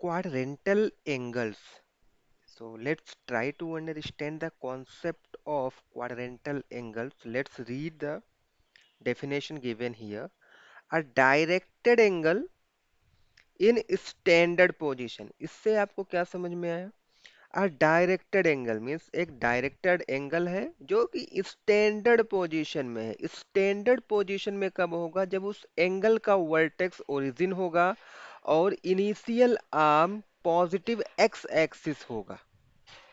quadrantal angles. So let's try to understand the concept of quadrantal angles. Let's read the definition given here. A directed angle in standard position. इससे आपको क्या समझ में आया? A directed angle means एक directed angle है जो कि स्टैंडर्ड पोजीशन में है। स्टैंडर्ड पोजीशन में कब होगा? जब उस एंगल का वर्टेक्स ओरिजिन होगा और initial arm positive x axis होगा।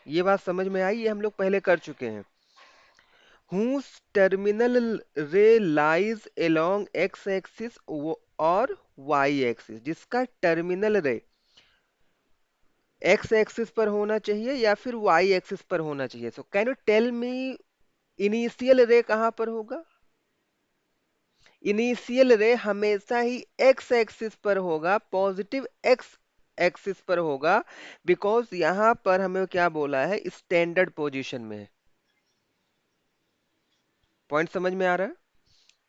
ये बात समझ में आई? ये हम लोग पहले कर चुके हैं। whose terminal ray lies along x axis और y axis, जिसका टर्मिनल रे एक्स एक्सिस पर होना चाहिए या फिर वाई एक्सिस पर होना चाहिए। So can you tell me initial ray कहां पर होगा? इनिशियल रे हमेशा ही एक्स एक्सिस पर होगा, पॉजिटिव एक्स एक्सिस पर होगा, बिकॉज यहां पर हमें क्या बोला है? स्टैंडर्ड पोजीशन में है। पॉइंट समझ में आ रहा है?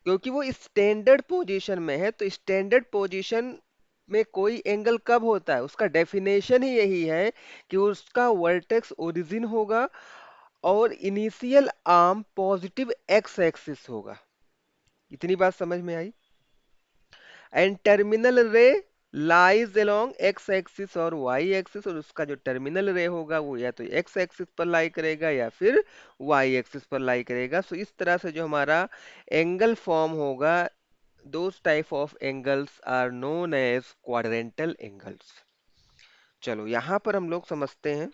क्योंकि वो स्टैंडर्ड पोजीशन में है, तो स्टैंडर्ड पोजीशन में कोई एंगल कब होता है? उसका डेफिनेशन ही यही है कि उसका वर्टेक्स ओरिजिन होगा और initial arm positive x axis होगा। इतनी बात समझ में आई? एंड टर्मिनल रे लाइज अलोंग एक्स एक्सिस और वाई एक्सिस, और उसका जो टर्मिनल रे होगा वो या तो एक्स एक्सिस पर लाई करेगा या फिर वाई एक्सिस पर लाई करेगा। सो इस तरह से जो हमारा एंगल फॉर्म होगा, those type of angles are known as quadrantal angles। चलो यहां पर हम लोग समझते हैं।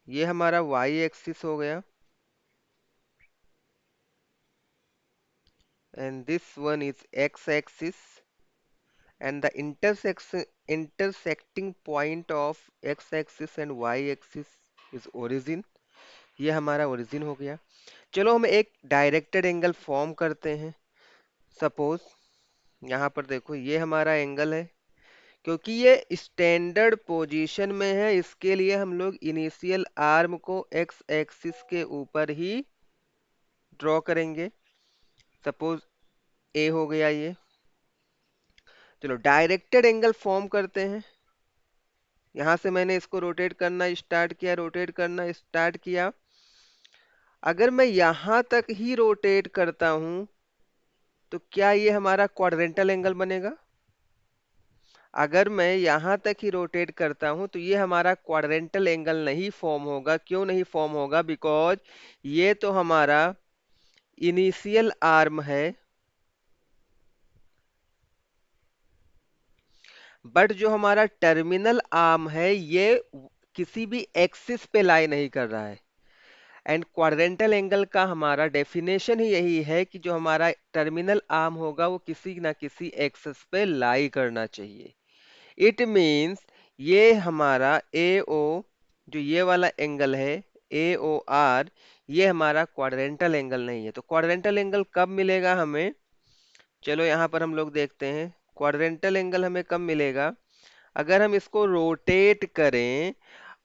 ये हमारा y एक्सिस हो गया and this one is x axis and the intersecting point of x axis and y axis is origin। ये हमारा ओरिजिन हो गया। चलो हम एक डायरेक्टेड एंगल फॉर्म करते हैं। सपोज यहाँ पर देखो ये हमारा एंगल है, क्योंकि ये स्टैंडर्ड पोजीशन में है इसके लिए हम लोग इनिशियल आर्म को एक्स एक्सिस के ऊपर ही ड्रॉ करेंगे। सपोज ए हो गया ये। चलो डायरेक्टेड एंगल फॉर्म करते हैं। यहां से मैंने इसको रोटेट करना स्टार्ट किया। अगर मैं यहां तक ही रोटेट करता हूं तो क्या ये हमारा क्वाड्रेंटल एंगल बनेगा? अगर मैं यहां तक ही रोटेट करता हूं तो ये हमारा क्वाड्रेंटल एंगल नहीं फॉर्म होगा। क्यों नहीं फॉर्म होगा? बिकॉज ये तो हमारा इनिशियल आर्म है, बट जो हमारा टर्मिनल आर्म है ये किसी भी एक्सिस पे लाई नहीं कर रहा है। एंड क्वाड्रेंटल एंगल का हमारा डेफिनेशन ही यही है कि जो हमारा टर्मिनल आर्म होगा वो किसी ना किसी एक्सिस पे लाई करना चाहिए। इट मीन्स ये हमारा ए ओ, जो ये वाला एंगल है ए ओ आर, ये हमारा क्वाड्रेंटल एंगल नहीं है। तो क्वाड्रेंटल एंगल कब मिलेगा हमें? चलो यहाँ पर हम लोग देखते हैं क्वाड्रेंटल एंगल हमें कब मिलेगा। अगर हम इसको रोटेट करें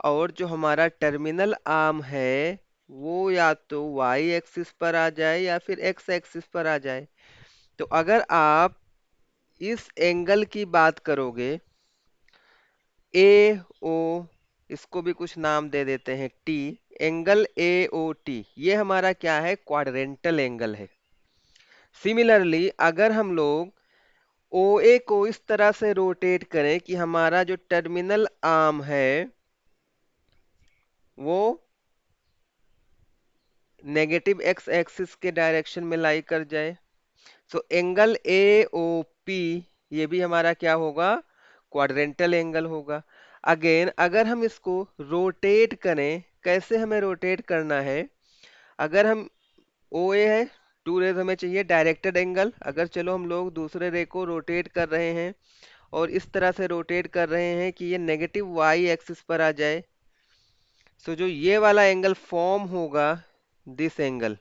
और जो हमारा टर्मिनल आर्म है वो या तो y एक्सिस पर आ जाए या फिर x एक्सिस पर आ जाए। तो अगर आप इस एंगल की बात करोगे ए ओ, इसको भी कुछ नाम दे देते हैं T, angle A O T, ये हमारा क्या है? क्वाड्रेंटल एंगल है। सिमिलरली अगर हम लोग ओ ए को इस तरह से रोटेट करें कि हमारा जो टर्मिनल आर्म है वो नेगेटिव एक्स एक्सिस के डायरेक्शन में लाई कर जाए, so angle A O P ये भी हमारा क्या होगा? क्वाड्रेंटल एंगल होगा। अगेन अगर हम इसको रोटेट करें, कैसे हमें रोटेट करना है? अगर हम ओ ए है, टू रेज हमें चाहिए डायरेक्टेड एंगल। अगर चलो हम लोग दूसरे रे को रोटेट कर रहे हैं और इस तरह से रोटेट कर रहे हैं कि ये नेगेटिव वाई एक्सिस पर आ जाए, सो जो ये वाला एंगल फॉर्म होगा, दिस एंगल,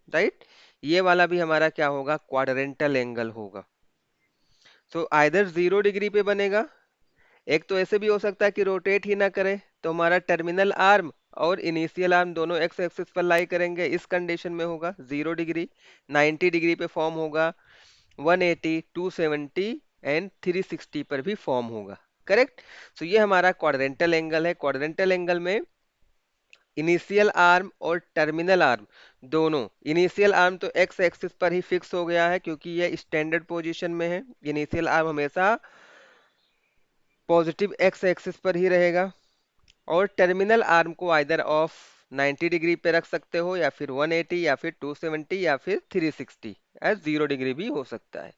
राइट, ये वाला भी हमारा क्या होगा? क्वाड्रेंटल एंगल होगा। सो आइदर 0 डिग्री पे बनेगा, एक तो ऐसे भी हो सकता है कि रोटेट ही ना करे तो हमारा टर्मिनल आर्म और इनिशियल आर्म दोनों एक्स एक्सिस पर लाई करेंगे, इस कंडीशन में होगा 0 डिग्री। 90 डिग्री पे फॉर्म होगा 180, 270 एंड 360 पर भी फॉर्म होगा। करेक्ट। सो ये हमारा क्वाड्रेंटल एंगल है। क्वाड्रेंटल एंगल में इनिशियल आर्म और टर्मिनल आर्म दोनों, इनिशियल आर्म तो एक्स एक्सिस पर ही फिक्स हो गया है क्योंकि ये स्टैंडर्ड पोजीशन में है। इनिशियल आर्म हमेशा पॉजिटिव एक्स एक्सिस पर ही रहेगा। और टर्मिनल आर्म को आइदर ऑफ 90 डिग्री पे रख सकते हो, या फिर 180, या फिर 270, या फिर 360 एज 0 डिग्री भी हो सकता है।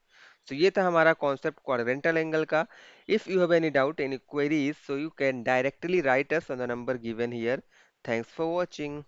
तो ये था हमारा कॉन्सेप्ट क्वाड्रेंटल एंगल का। If you have any doubt, any queries, so you can directly right us on the number given here. Thanks for watching.